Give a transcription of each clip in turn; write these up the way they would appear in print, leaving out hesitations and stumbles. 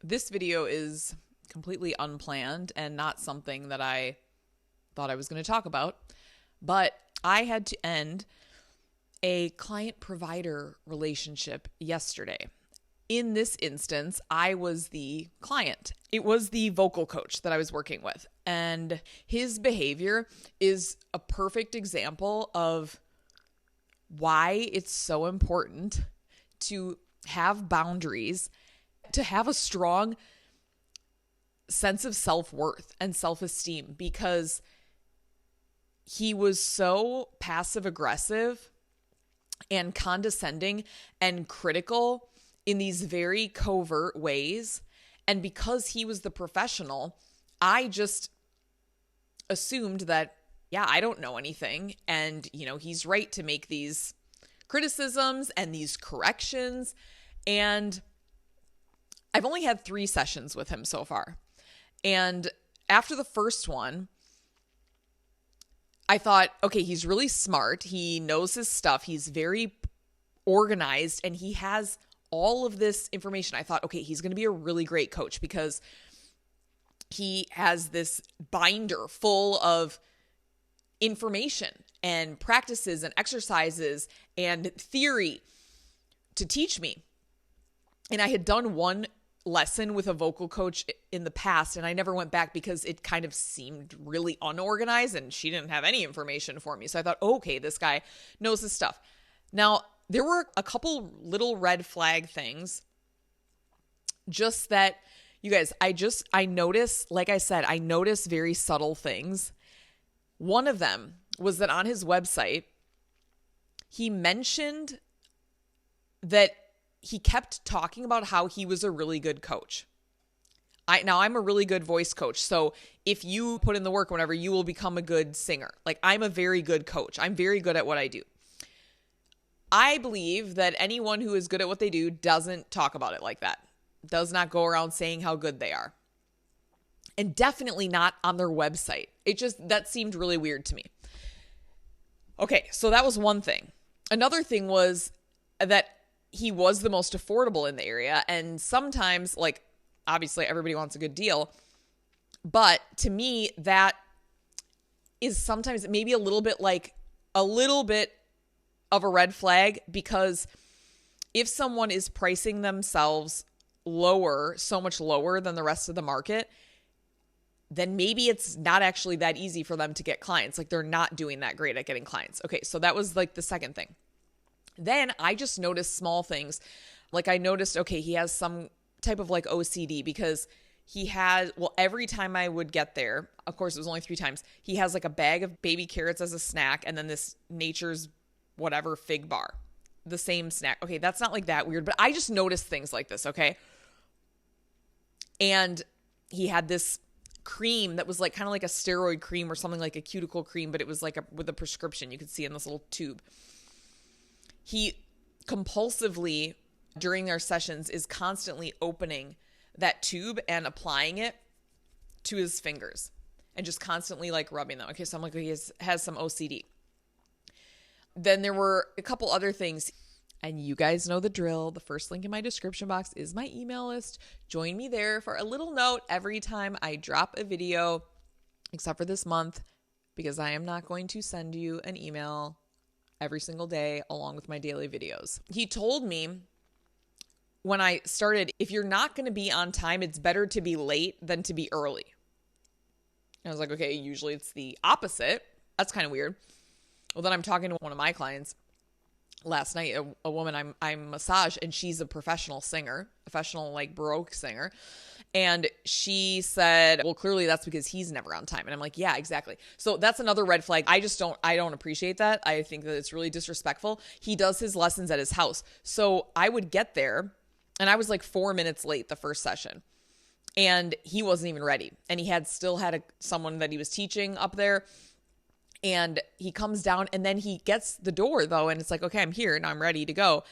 This video is completely unplanned and not something that I thought I was going to talk about, but I had to end a client-provider relationship yesterday. In this instance, I was the client. It was the vocal coach that I was working with, and his behavior is a perfect example of why it's so important to have boundaries, to have a strong sense of self-worth and self-esteem, because he was so passive-aggressive and condescending and critical in these very covert ways. And because he was the professional, I just assumed that, yeah, I don't know anything. And, he's right to make these criticisms and these corrections. And I've only had 3 sessions with him so far. And after the first one, I thought, okay, he's really smart. He knows his stuff. He's very organized, and he has all of this information. I thought, okay, he's going to be a really great coach because he has this binder full of information and practices and exercises and theory to teach me. And I had done one lesson with a vocal coach in the past, and I never went back because it kind of seemed really unorganized and she didn't have any information for me. So I thought, okay, this guy knows his stuff. Now, there were a couple little red flag things, just that, you guys, I noticed, like I said, I noticed very subtle things. One of them was that on his website, he mentioned that he kept talking about how he was a really good coach. I'm a really good voice coach. So if you put in the work, whenever, you will become a good singer. Like, I'm a very good coach. I'm very good at what I do. I believe that anyone who is good at what they do doesn't talk about it like that. Does not go around saying how good they are. And definitely not on their website. That seemed really weird to me. Okay, so that was one thing. Another thing was that he was the most affordable in the area. And sometimes, like, obviously everybody wants a good deal. But to me, that is sometimes maybe a little bit of a red flag, because if someone is pricing themselves lower, so much lower than the rest of the market, then maybe it's not actually that easy for them to get clients. Like, they're not doing that great at getting clients. Okay, so that was like the second thing. Then I just noticed small things. Like, I noticed, okay, he has some type of like OCD, because he had, every time I would get there, of course it was only 3 times, he has like a bag of baby carrots as a snack, and then this Nature's whatever fig bar, the same snack. Okay, that's not like that weird, but I just noticed things like this, okay? And he had this cream that was like kind of like a steroid cream or something, like a cuticle cream, but it was like with a prescription. You could see in this little tube. He compulsively, during their sessions, is constantly opening that tube and applying it to his fingers and just constantly like rubbing them. Okay, so I'm like, he has some OCD. Then there were a couple other things, and you guys know the drill. The first link in my description box is my email list. Join me there for a little note every time I drop a video, except for this month, because I am not going to send you an email every single day along with my daily videos. He told me when I started, if you're not going to be on time, it's better to be late than to be early. And I was like, okay, usually it's the opposite. That's kind of weird. Well, then I'm talking to one of my clients last night, a woman I massage, and she's a professional singer, professional like Baroque singer. And she said, well, clearly that's because he's never on time. And I'm like, yeah, exactly. So that's another red flag. I don't appreciate that. I think that it's really disrespectful. He does his lessons at his house. So I would get there, and I was like 4 minutes late the first session, and he wasn't even ready. And he still had someone that he was teaching up there. And he comes down, and then he gets the door though. And it's like, okay, I'm here and I'm ready to go.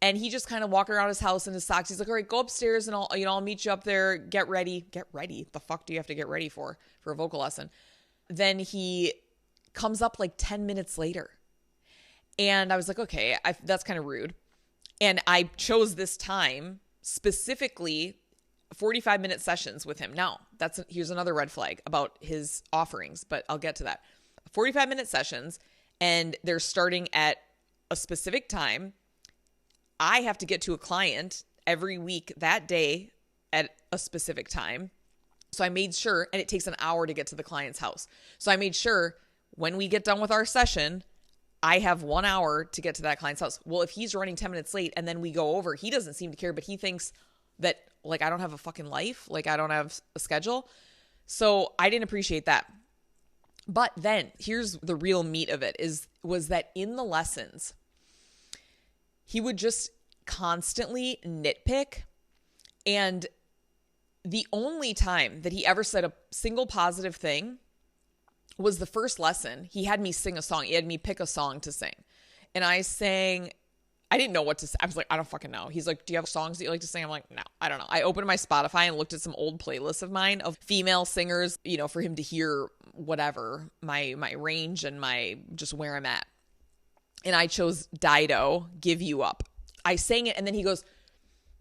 And he just kind of walked around his house in his socks. He's like, all right, go upstairs and I'll meet you up there. Get ready. Get ready. The fuck do you have to get ready for a vocal lesson? Then he comes up like 10 minutes later. And I was like, okay, that's kind of rude. And I chose this time specifically 45-minute sessions with him. Now, here's another red flag about his offerings, but I'll get to that. 45-minute sessions, and they're starting at a specific time. I have to get to a client every week that day at a specific time. So I made sure, and it takes an hour to get to the client's house. So I made sure when we get done with our session, I have 1 hour to get to that client's house. Well, if he's running 10 minutes late and then we go over, he doesn't seem to care, but he thinks that like I don't have a fucking life, like I don't have a schedule. So I didn't appreciate that. But then here's the real meat of it was that in the lessons, he would just constantly nitpick. And the only time that he ever said a single positive thing was the first lesson. He had me sing a song. He had me pick a song to sing. And I didn't know what to say. I was like, I don't fucking know. He's like, do you have songs that you like to sing? I'm like, no, I don't know. I opened my Spotify and looked at some old playlists of mine of female singers, for him to hear whatever, my range and my just where I'm at. And I chose Dido, Give You Up. I sang it, and then he goes,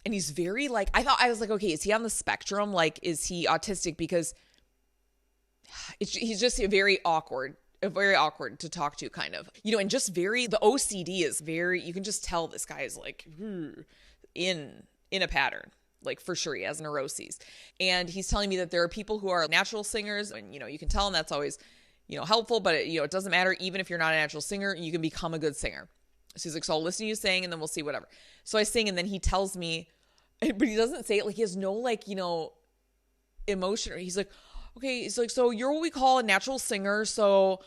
and he's very like, I was like, okay, is he on the spectrum? Like, is he autistic? Because he's just very awkward to talk to, kind of, and just the OCD is very, you can just tell this guy is like in a pattern, like for sure he has neuroses. And he's telling me that there are people who are natural singers, and you can tell, and that's always helpful, but it doesn't matter. Even if you're not a natural singer, you can become a good singer. So he's like, so I'll listen to you sing and then we'll see, whatever. So I sing, and then he tells me, but he doesn't say it like he has no emotion. He's like, okay, it's like, so you're what we call a natural singer. So,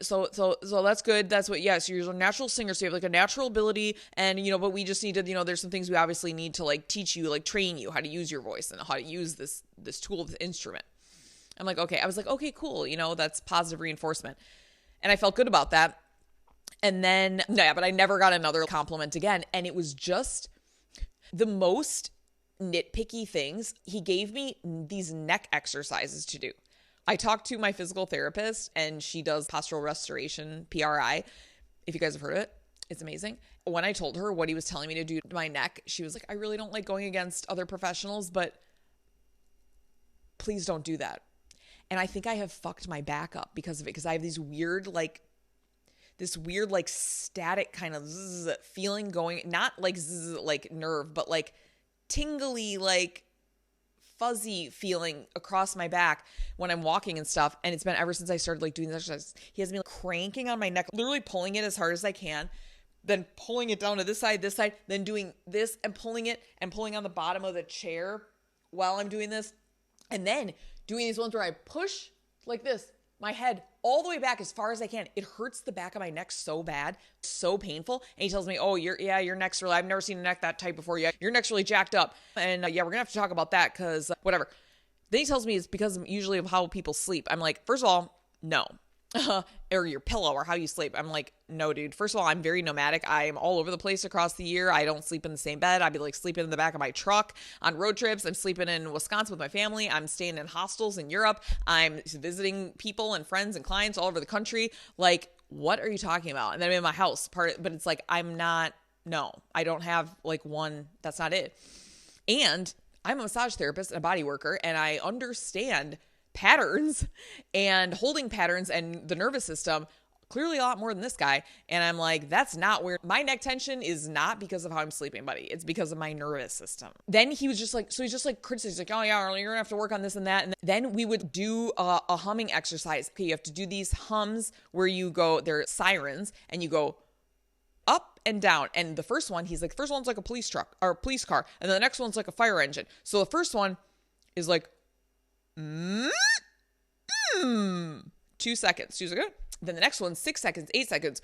so that's good. That's what, yes, you're a natural singer. So you have like a natural ability, and, but we just need to, there's some things we obviously need to like teach you, like train you how to use your voice and how to use this tool, this instrument. I'm like, okay. I was like, okay, cool. That's positive reinforcement. And I felt good about that. And then, but I never got another compliment again. And it was just the most nitpicky things. He gave me these neck exercises to do. I talked to my physical therapist, and she does postural restoration, PRI. If you guys have heard of it, it's amazing. When I told her what he was telling me to do to my neck, she was like, I really don't like going against other professionals, but please don't do that. And I think I have fucked my back up because of it, because I have this weird static kind of feeling going, not like like nerve, but like tingly, like fuzzy feeling across my back when I'm walking and stuff. And it's been ever since I started like doing this exercise. He has me like cranking on my neck, literally pulling it as hard as I can, then pulling it down to this side, then doing this and pulling it and pulling on the bottom of the chair while I'm doing this. And then doing these ones where I push like this, my head all the way back as far as I can. It hurts the back of my neck so bad, so painful. And he tells me, oh, your neck's really, I've never seen a neck that tight before. Yeah, your neck's really jacked up. And we're going to have to talk about that because whatever. Then he tells me it's because usually of how people sleep. I'm like, first of all, no. Or your pillow or how you sleep. I'm like, no, dude. First of all, I'm very nomadic. I am all over the place across the year. I don't sleep in the same bed. I'd be like sleeping in the back of my truck on road trips. I'm sleeping in Wisconsin with my family. I'm staying in hostels in Europe. I'm visiting people and friends and clients all over the country. Like, what are you talking about? And then I'm in my house but it's like, I don't have like one. That's not it. And I'm a massage therapist and a body worker, and I understand patterns and holding patterns and the nervous system clearly a lot more than this guy. And I'm like, that's not where my neck tension is, not because of how I'm sleeping, buddy. It's because of my nervous system. Then he was just like, so he's just like criticizing, like, oh yeah, you're gonna have to work on this and that. And then we would do a humming exercise. Okay, you have to do these hums where you go, they're sirens, and you go up and down. And the first one, he's like, the first one's like a police truck or a police car. And then the next one's like a fire engine. So the first one is like, 2 seconds. She's like, okay. Then the next one, 6 seconds, 8 seconds.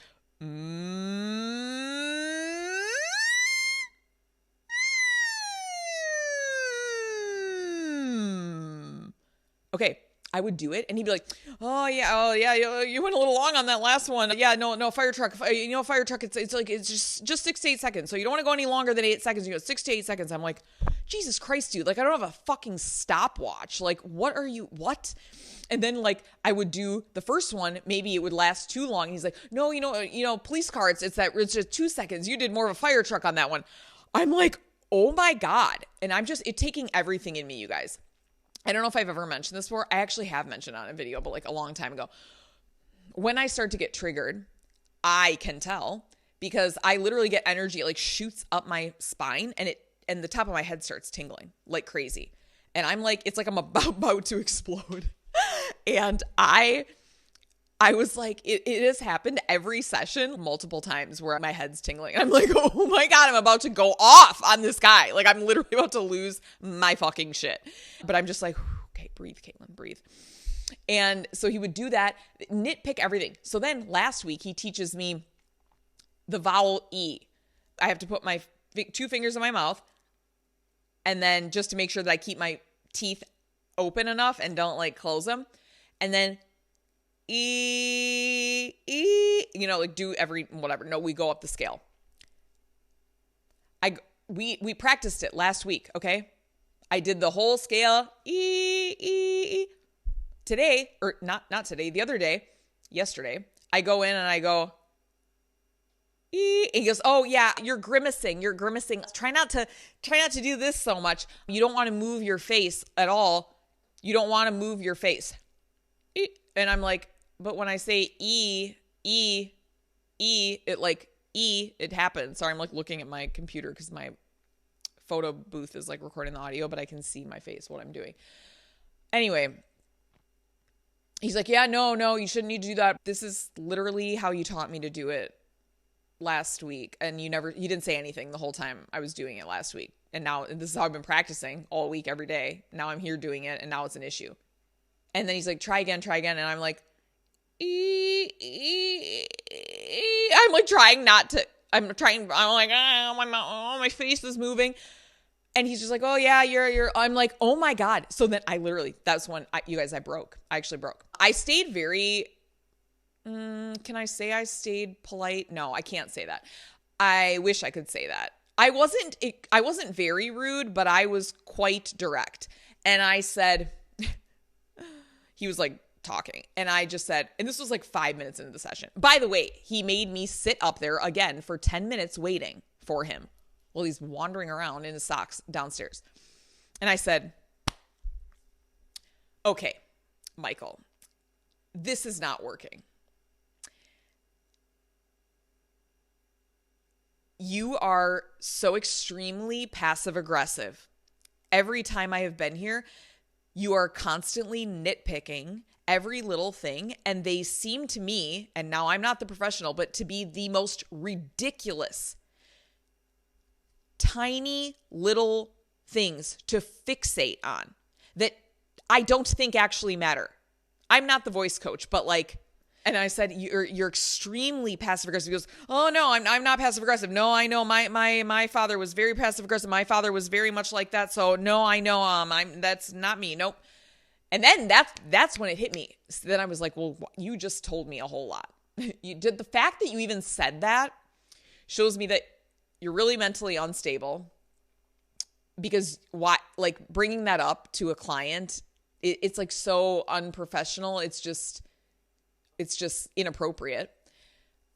Okay. I would do it, and he'd be like, oh yeah, you went a little long on that last one. Yeah, no, fire truck, fire truck, it's like, it's just 6 to 8 seconds. So you don't want to go any longer than 8 seconds. You go 6 to 8 seconds. I'm like, Jesus Christ, dude, like, I don't have a fucking stopwatch. Like, what? And then like, I would do the first one, maybe it would last too long. And he's like, no, police car, it's just 2 seconds. You did more of a fire truck on that one. I'm like, oh my God. And it taking everything in me, you guys. I don't know if I've ever mentioned this before. I actually have mentioned it on a video, but like a long time ago. When I start to get triggered, I can tell because I literally get energy, it like shoots up my spine and the top of my head starts tingling like crazy. And I'm like, it's like I'm about to explode. And I was like, it has happened every session multiple times where my head's tingling. I'm like, oh my God, I'm about to go off on this guy. Like I'm literally about to lose my fucking shit. But I'm just like, okay, breathe, Caitlin, breathe. And so he would do that, nitpick everything. So then last week he teaches me the vowel E. I have to put my 2 fingers in my mouth. And then just to make sure that I keep my teeth open enough and don't like close them. And then E, like do every whatever. No, we go up the scale. We practiced it last week, okay? I did the whole scale. E. Today, or not today, the other day, yesterday, I go in and I go, E. And he goes, oh yeah, you're grimacing. Try not to do this so much. You don't want to move your face at all. You don't want to move your face. E. And I'm like, but when I say E, it happens. Sorry, I'm like looking at my computer because my photo booth is like recording the audio, but I can see my face, what I'm doing. Anyway, he's like, yeah, no, you shouldn't need to do that. This is literally how you taught me to do it last week. And you didn't say anything the whole time I was doing it last week. And now this is how I've been practicing all week, every day. Now I'm here doing it and now it's an issue. And then he's like, try again. And I'm like, I'm like trying not to, I'm like, oh, my face is moving. And he's just like, oh yeah, I'm like, oh my God. So then that's when you guys, I actually broke. I stayed very, can I say I stayed polite? No, I can't say that. I wish I could say that. I wasn't very rude, but I was quite direct. And I said, he was like talking. And I just said, and this was like 5 minutes into the session. By the way, he made me sit up there again for 10 minutes waiting for him while he's wandering around in his socks downstairs. And I said, okay, Michael, this is not working. You are so extremely passive aggressive. Every time I have been here, you are constantly nitpicking every little thing. And they seem to me, and now I'm not the professional, but to be the most ridiculous, tiny little things to fixate on that I don't think actually matter. I'm not the voice coach, but like, and I said, you're extremely passive aggressive. He goes, oh no, I'm not passive aggressive. No, I know my father was very passive aggressive. My father was very much like that. So no, I know, that's not me. Nope. And then that's when it hit me. So then I was like, well, you just told me a whole lot. The fact that you even said that shows me that you're really mentally unstable, because like bringing that up to a client, it's like so unprofessional. It's just inappropriate.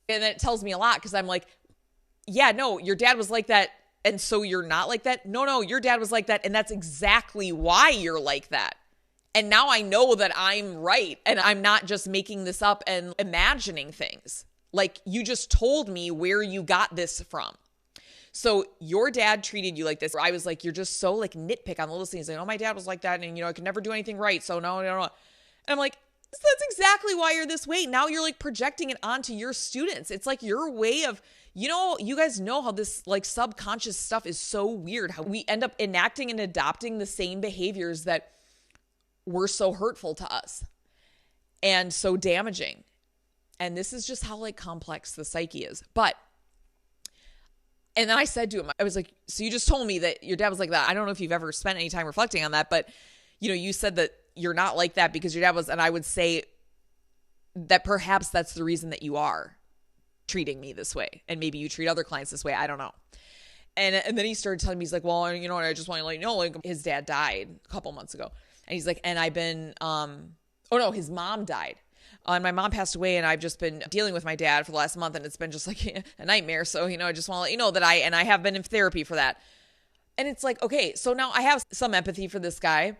And then it tells me a lot, because I'm like, yeah, no, your dad was like that. And so you're not like that. No, your dad was like that. And that's exactly why you're like that. And now I know that I'm right. And I'm not just making this up and imagining things. Like, you just told me where you got this from. So your dad treated you like this. I was like, you're just so like nitpick on the little things. Like, oh, my dad was like that. And I could never do anything right. So no. And I'm like, so that's exactly why you're this way. Now you're like projecting it onto your students. It's like your way of, you guys know how this like subconscious stuff is so weird. How we end up enacting and adopting the same behaviors that were so hurtful to us and so damaging. And this is just how like complex the psyche is. And then I said to him, I was like, so you just told me that your dad was like that. I don't know if you've ever spent any time reflecting on that, but you said that you're not like that because your dad was, and I would say that perhaps that's the reason that you are treating me this way. And maybe you treat other clients this way. I don't know. And then he started telling me, he's like, well, you know what? I just want to let you know, like, his dad died a couple months ago. And he's like, and I've been, his mom died. And my mom passed away, and I've just been dealing with my dad for the last month, and it's been just like a nightmare. So, I just want to let you know that I have been in therapy for that. And it's like, okay, so now I have some empathy for this guy.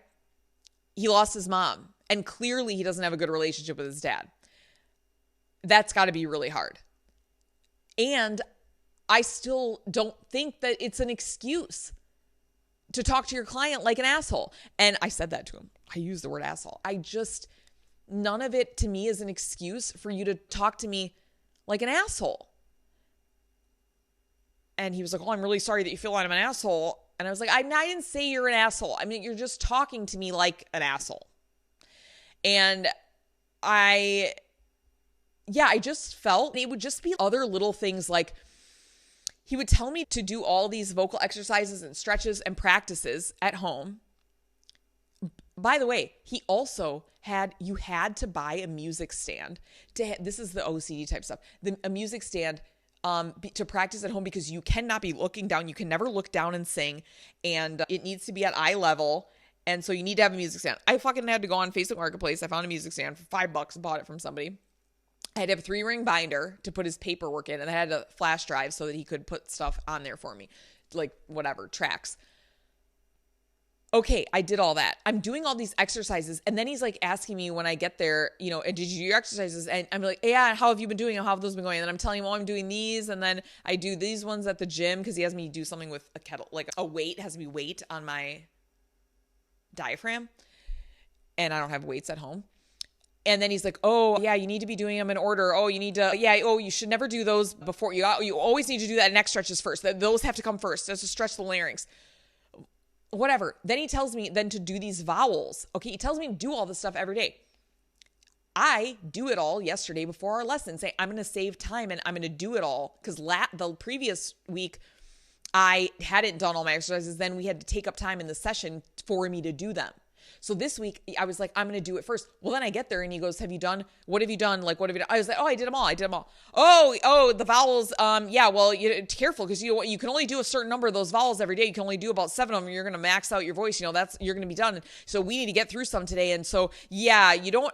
He lost his mom, and clearly he doesn't have a good relationship with his dad. That's got to be really hard. And I still don't think that it's an excuse to talk to your client like an asshole. And I said that to him. I used the word asshole. None of it to me is an excuse for you to talk to me like an asshole. And he was like, oh, I'm really sorry that you feel like I'm an asshole. And I was like, I didn't say you're an asshole. I mean, you're just talking to me like an asshole. And I just felt it would just be other little things like he would tell me to do all these vocal exercises and stretches and practices at home. By the way, he also you had to buy a music stand. This is the OCD type stuff. A music stand to practice at home because you cannot be looking down. You can never look down and sing. And it needs to be at eye level. And so you need to have a music stand. I fucking had to go on Facebook Marketplace. I found a music stand for $5, bought it from somebody. I had to have a 3-ring binder to put his paperwork in, and I had a flash drive so that he could put stuff on there for me, like whatever, tracks. Okay, I did all that. I'm doing all these exercises, and then he's like asking me when I get there, did you do your exercises? And I'm like, yeah, how have you been doing? How have those been going? And then I'm telling him, I'm doing these, and then I do these ones at the gym because he has me do something with a kettle, like a weight, has me weight on my diaphragm, and I don't have weights at home. And then he's like, oh, yeah, you need to be doing them in order. Oh, you need to, you should never do those before. You always need to do that neck stretches first. Those have to come first. That's to stretch the larynx. Whatever. Then he tells me then to do these vowels. Okay, he tells me to do all this stuff every day. I do it all yesterday before our lesson. Say, I'm going to save time and I'm going to do it all. Because the previous week, I hadn't done all my exercises. Then we had to take up time in the session for me to do them. So this week I was like, I'm going to do it first. Well, then I get there and he goes, what have you done? Like, what have you done? I was like, oh, I did them all. Oh, the vowels. Yeah, well, careful because you can only do a certain number of those vowels every day. You can only do about 7 of them. You're going to max out your voice. You're going to be done. So we need to get through some today. And so, yeah, you don't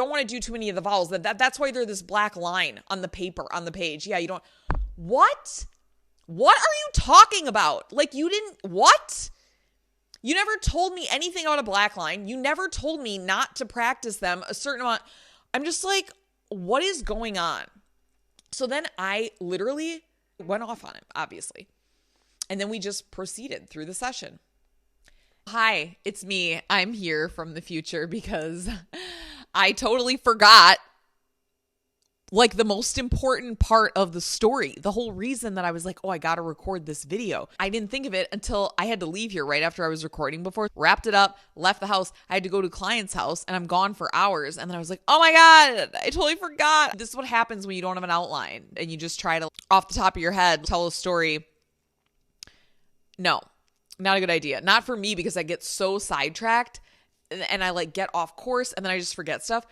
want to do too many of the vowels. That's why they're this black line on the paper, on the page. Yeah, you don't. What? What are you talking about? Like what? You never told me anything about a black line. You never told me not to practice them a certain amount. I'm just like, what is going on? So then I literally went off on him, obviously. And then we just proceeded through the session. Hi, it's me. I'm here from the future because I totally forgot like the most important part of the story. The whole reason that I was like, oh, I got to record this video. I didn't think of it until I had to leave here right after I was recording before. Wrapped it up, left the house. I had to go to a client's house and I'm gone for hours. And then I was like, oh my God, I totally forgot. This is what happens when you don't have an outline and you just try to, off the top of your head, tell a story. No, not a good idea. Not for me because I get so sidetracked and I like get off course and then I just forget stuff.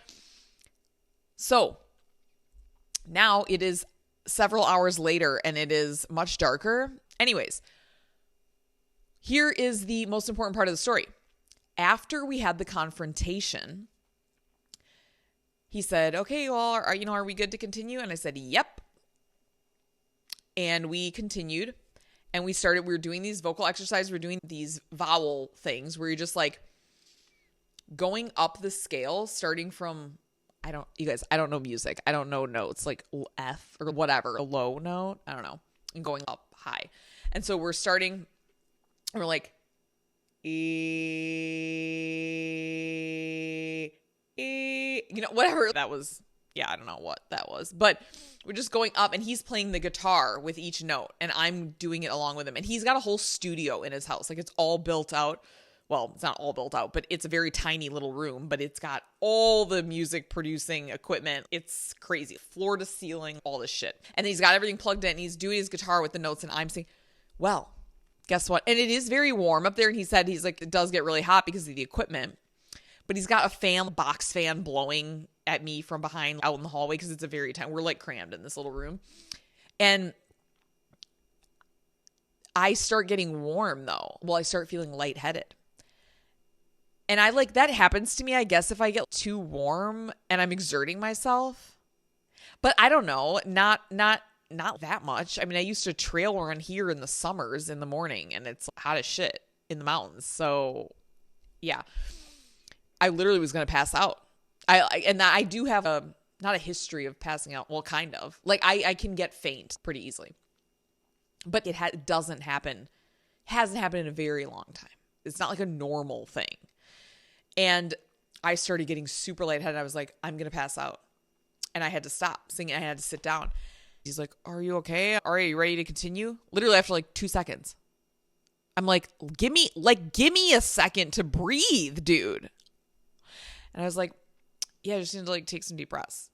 So now it is several hours later and it is much darker. Anyways, here is the most important part of the story. After we had the confrontation, he said, okay, well, are we good to continue? And I said, yep. And we continued and we were doing these vocal exercises. We're doing these vowel things where you're just like going up the scale, starting from, I don't know music. I don't know notes like F or whatever, a low note. I don't know. And going up high. And so we're starting and we're like, whatever that was. Yeah, I don't know what that was, but we're just going up and he's playing the guitar with each note and I'm doing it along with him. And he's got a whole studio in his house. Like it's all built out. Well, it's not all built out, but it's a very tiny little room, but it's got all the music producing equipment. It's crazy. Floor to ceiling, all this shit. And he's got everything plugged in and he's doing his guitar with the notes and I'm saying, well, guess what? And it is very warm up there. And he's like, it does get really hot because of the equipment, but he's got a box fan blowing at me from behind out in the hallway because it's a very tiny, we're like crammed in this little room. And I start getting warm though. Well, I start feeling lightheaded. And that happens to me, I guess, if I get too warm and I'm exerting myself. But I don't know, not not that much. I mean, I used to trail run here in the summers in the morning, and it's hot as shit in the mountains. So yeah, I literally was going to pass out. I do have not a history of passing out. Well, kind of. Like I can get faint pretty easily, but it doesn't happen. Hasn't happened in a very long time. It's not like a normal thing. And I started getting super lightheaded. I was like, I'm going to pass out. And I had to stop singing. I had to sit down. He's like, are you okay? Are you ready to continue? Literally after like 2 seconds. I'm like, give me a second to breathe, dude. And I was like, yeah, I just need to like take some deep breaths.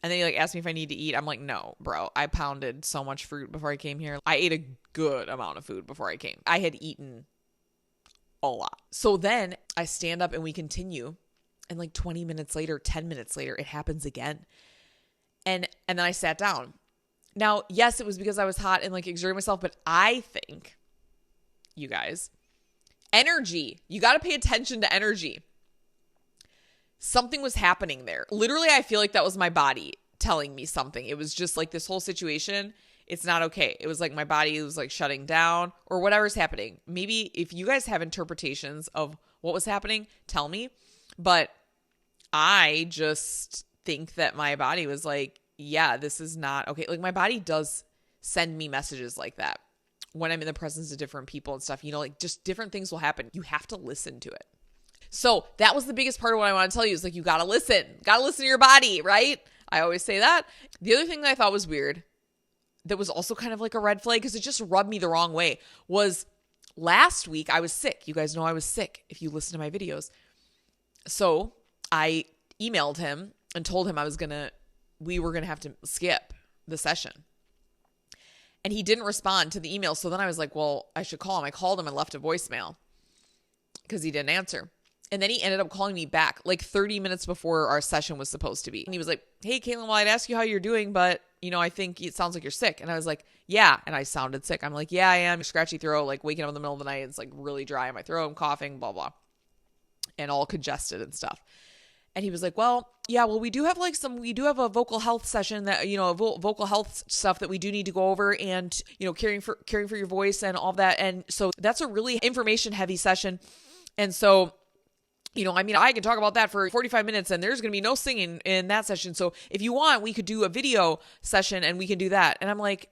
And then he like asked me if I need to eat. I'm like, no, bro. I pounded so much fruit before I came here. I ate a good amount of food before I came. I had eaten a lot. So then I stand up and we continue. And like 20 minutes later, 10 minutes later, it happens again. And then I sat down. Now, yes, it was because I was hot and like exerting myself, but I think, you guys, energy, you got to pay attention to energy. Something was happening there. Literally, I feel like that was my body telling me something. It was just like this whole situation. It's not okay. It was like my body was like shutting down or whatever's happening. Maybe if you guys have interpretations of what was happening, tell me. But I just think that my body was like, yeah, this is not okay. Like my body does send me messages like that when I'm in the presence of different people and stuff, you know, like just different things will happen. You have to listen to it. So that was the biggest part of what I want to tell you is like, you got to listen to your body, right? I always say that. The other thing that I thought was weird that was also kind of like a red flag because it just rubbed me the wrong way was last week I was sick. You guys know I was sick if you listen to my videos. So I emailed him and told him we were going to have to skip the session. And he didn't respond to the email. So then I was like, well, I should call him. I called him and left a voicemail because he didn't answer. And then he ended up calling me back like 30 minutes before our session was supposed to be. And he was like, hey, Caitlin, well, I'd ask you how you're doing, but you know, I think it sounds like you're sick. And I was like, yeah. And I sounded sick. I'm like, yeah, I am. Scratchy throat, like waking up in the middle of the night. It's like really dry in my throat. I'm coughing, blah, blah. And all congested and stuff. And he was like, well, yeah, well, we do have a vocal health session that, you know, vocal health stuff that we do need to go over and, you know, caring for your voice and all that. And so that's a really information heavy session. And so, you know, I mean, I can talk about that for 45 minutes and there's going to be no singing in that session. So if you want, we could do a video session and we can do that. And I'm like,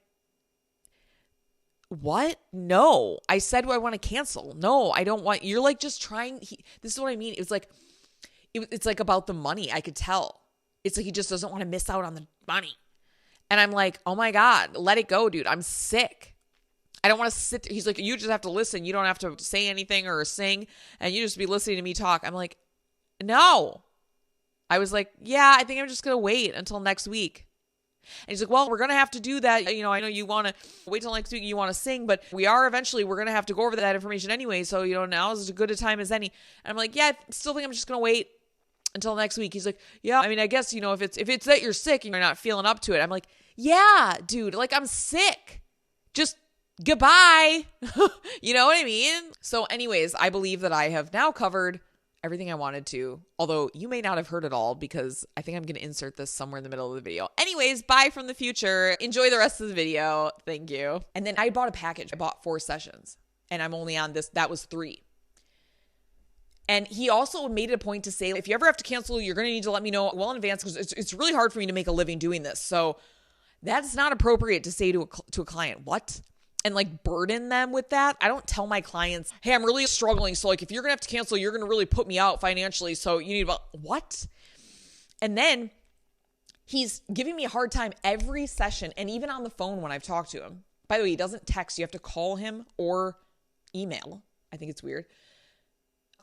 what? No, I said, I want to cancel. No, I don't want, you're like just trying. This is what I mean. It's like about the money. I could tell. It's like he just doesn't want to miss out on the money. And I'm like, oh my God, let it go, dude. I'm sick. I don't want to sit there. He's like, you just have to listen. You don't have to say anything or sing. And you just be listening to me talk. I'm like, no. I was like, yeah, I think I'm just going to wait until next week. And he's like, well, we're going to have to do that. You know, I know you want to wait till next week. You want to sing, but we're going to have to go over that information anyway. So, you know, now is as good a time as any. And I'm like, yeah, I still think I'm just going to wait until next week. He's like, yeah, I mean, I guess, you know, if it's that you're sick and you're not feeling up to it. I'm like, yeah, dude, like I'm sick. Just goodbye. You know what I mean? So anyways, I believe that I have now covered everything I wanted to, although you may not have heard it all because I think I'm going to insert this somewhere in the middle of the video. Anyways, bye from the future. Enjoy the rest of the video. Thank you. And then I bought a package. I bought 4 sessions and I'm only on this. That was 3. And he also made it a point to say, if you ever have to cancel, you're going to need to let me know well in advance because it's really hard for me to make a living doing this. So that's not appropriate to say to a client. What? And like burden them with that. I don't tell my clients, hey, I'm really struggling. So like if you're going to have to cancel, you're going to really put me out financially. So you need what? And then he's giving me a hard time every session. And even on the phone when I've talked to him. By the way, he doesn't text. You have to call him or email. I think it's weird.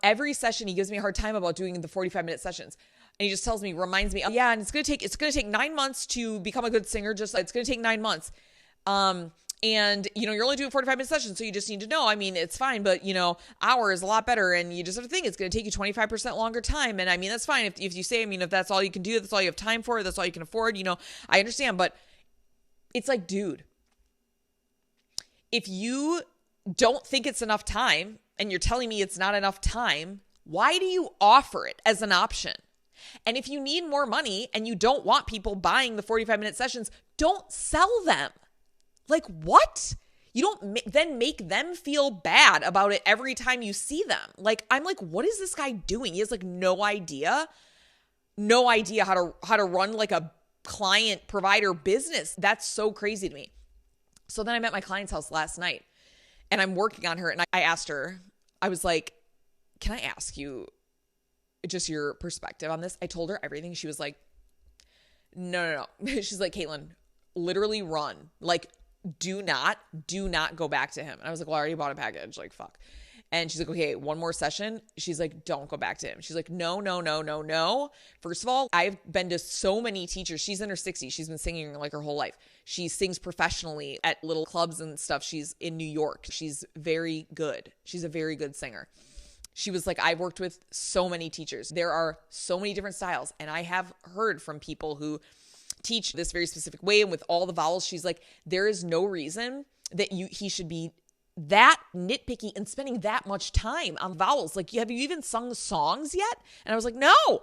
Every session, he gives me a hard time about doing the 45-minute sessions. And he just tells me, reminds me, yeah, and it's going to take 9 months to become a good singer. It's going to take 9 months. And, you know, you're only doing 45-minute sessions, so you just need to know, I mean, it's fine, but, you know, hour is a lot better, and you just have to think it's going to take you 25% longer time, and, I mean, that's fine if you say, I mean, if that's all you can do, that's all you have time for, that's all you can afford, you know, I understand, but it's like, dude, if you don't think it's enough time, and you're telling me it's not enough time, why do you offer it as an option? And if you need more money, and you don't want people buying the 45-minute sessions, don't sell them. Like, what? You don't then make them feel bad about it every time you see them. Like, I'm like, what is this guy doing? He has like no idea how to run like a client provider business. That's so crazy to me. So then I'm at my client's house last night and I'm working on her, and I asked her, I was like, can I ask you just your perspective on this? I told her everything. She was like, no. She's like, Caitlin, literally run. Like, do not go back to him. And I was like, well, I already bought a package. Like, fuck. And she's like, okay, one more session. She's like, don't go back to him. She's like, no. First of all, I've been to so many teachers. She's in her 60s. She's been singing like her whole life. She sings professionally at little clubs and stuff. She's in New York. She's very good. She's a very good singer. She was like, I've worked with so many teachers. There are so many different styles. And I have heard from people who teach this very specific way and with all the vowels. She's like, there is no reason that he should be that nitpicky and spending that much time on vowels. Like, have you even sung the songs yet? And I was like, no.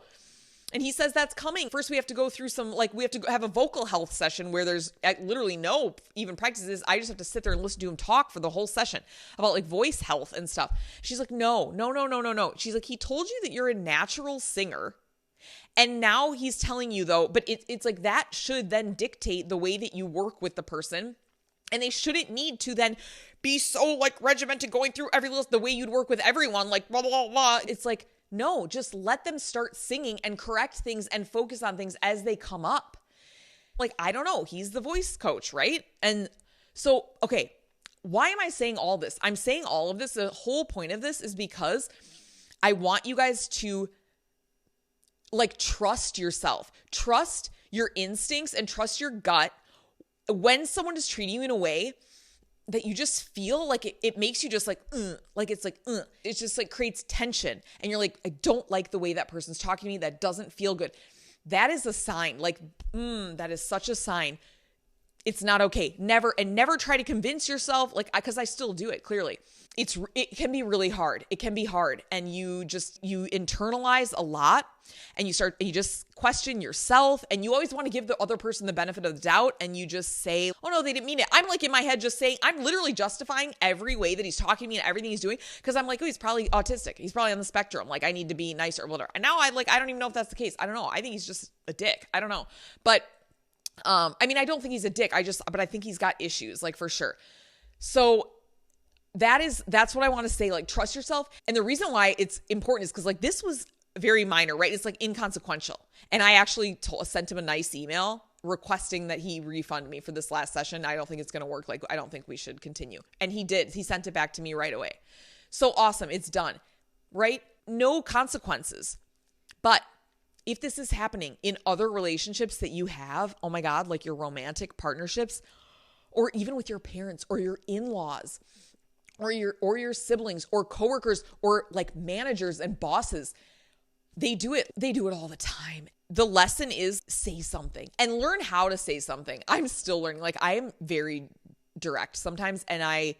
And he says that's coming. First, we have to go through we have to have a vocal health session where there's literally no even practices. I just have to sit there and listen to him talk for the whole session about like voice health and stuff. She's like, no. She's like, he told you that you're a natural singer. And now he's telling you though, but it's like that should then dictate the way that you work with the person. And they shouldn't need to then be so like regimented going through every list the way you'd work with everyone, like blah, blah, blah. It's like, no, just let them start singing and correct things and focus on things as they come up. Like, I don't know. He's the voice coach, right? And so, okay, why am I saying all this? I'm saying all of this. The whole point of this is because I want you guys to like trust yourself, trust your instincts, and trust your gut when someone is treating you in a way that you just feel like it makes you just like it's like, it just like creates tension. And you're like, I don't like the way that person's talking to me. That doesn't feel good. That is a sign. Like, that is such a sign. It's not okay. Never try to convince yourself, like, because I still do it clearly. It can be really hard. It can be hard. And you internalize a lot, and you just question yourself, and you always want to give the other person the benefit of the doubt. And you just say, oh no, they didn't mean it. I'm like in my head just saying, I'm literally justifying every way that he's talking to me and everything he's doing. Cause I'm like, oh, he's probably autistic. He's probably on the spectrum. Like, I need to be nicer or whatever. And now I don't even know if that's the case. I don't know. I think he's just a dick. I don't know. But I mean, I don't think he's a dick. But I think he's got issues, like, for sure. So that's what I want to say. Like, trust yourself. And the reason why it's important is because like this was very minor, right? It's like inconsequential. And I actually sent him a nice email requesting that he refund me for this last session. I don't think it's going to work. Like, I don't think we should continue. And he did. He sent it back to me right away. So awesome. It's done, right? No consequences. But if this is happening in other relationships that you have, oh my God, like your romantic partnerships, or even with your parents or your in-laws or your siblings or coworkers or like managers and bosses, they do it all the time. The lesson is say something and learn how to say something. I'm still learning. Like, I am very direct sometimes, and I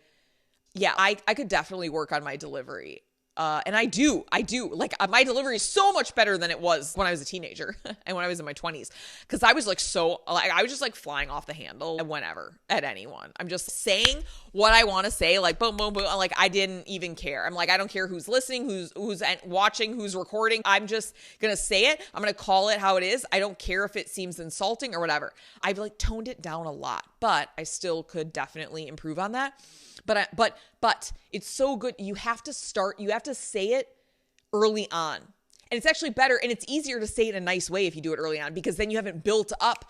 could definitely work on my delivery. And I do like my delivery is so much better than it was when I was a teenager and when I was in my 20s. Cause I was like, I was just like flying off the handle whenever at anyone. I'm just saying what I want to say, like boom, boom, boom. Like, I didn't even care. I'm like, I don't care who's listening, who's watching, who's recording. I'm just going to say it. I'm going to call it how it is. I don't care if it seems insulting or whatever. I've like toned it down a lot, but I still could definitely improve on that. But it's so good. You have to say it early on. And it's actually better, and it's easier to say it in a nice way if you do it early on, because then you haven't built up,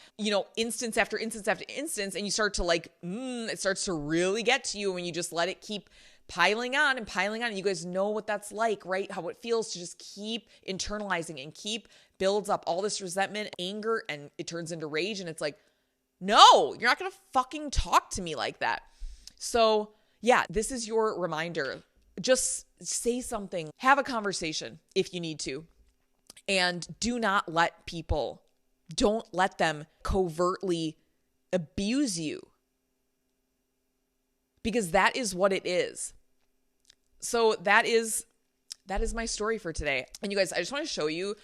instance after instance after instance, and you start to like, it starts to really get to you when you just let it keep piling on and piling on. And you guys know what that's like, right? How it feels to just keep internalizing and builds up all this resentment, anger, and it turns into rage. And it's like, no, you're not going to fucking talk to me like that. So yeah, this is your reminder. Just say something, have a conversation if you need to, and don't let them covertly abuse you, because that is what it is. So that is my story for today. And you guys, I just want to show you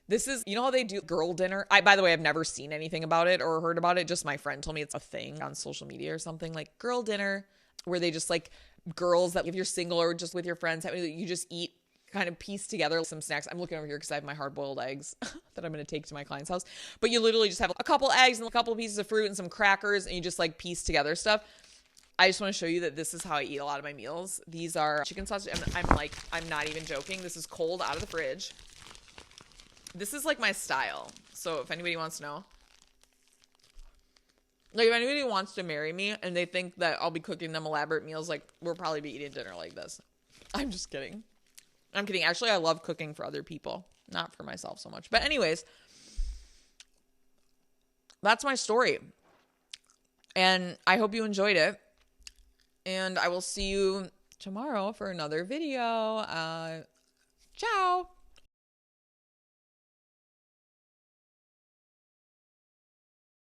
This is, you know how they do girl dinner? By the way, I've never seen anything about it or heard about it. Just my friend told me it's a thing on social media or something, like girl dinner, where they just like girls that if you're single or just with your friends, you just eat, kind of piece together some snacks. I'm looking over here because I have my hard-boiled eggs that I'm going to take to my client's house. But you literally just have a couple eggs and a couple pieces of fruit and some crackers, and you just like piece together stuff. I just want to show you that this is how I eat a lot of my meals. These are chicken sausage. I'm not even joking. This is cold out of the fridge. This is like my style. So if anybody wants to know, like if anybody wants to marry me and they think that I'll be cooking them elaborate meals, like we'll probably be eating dinner like this. I'm just kidding. I'm kidding. Actually, I love cooking for other people, not for myself so much. But anyways, that's my story. And I hope you enjoyed it. And I will see you tomorrow for another video. Ciao.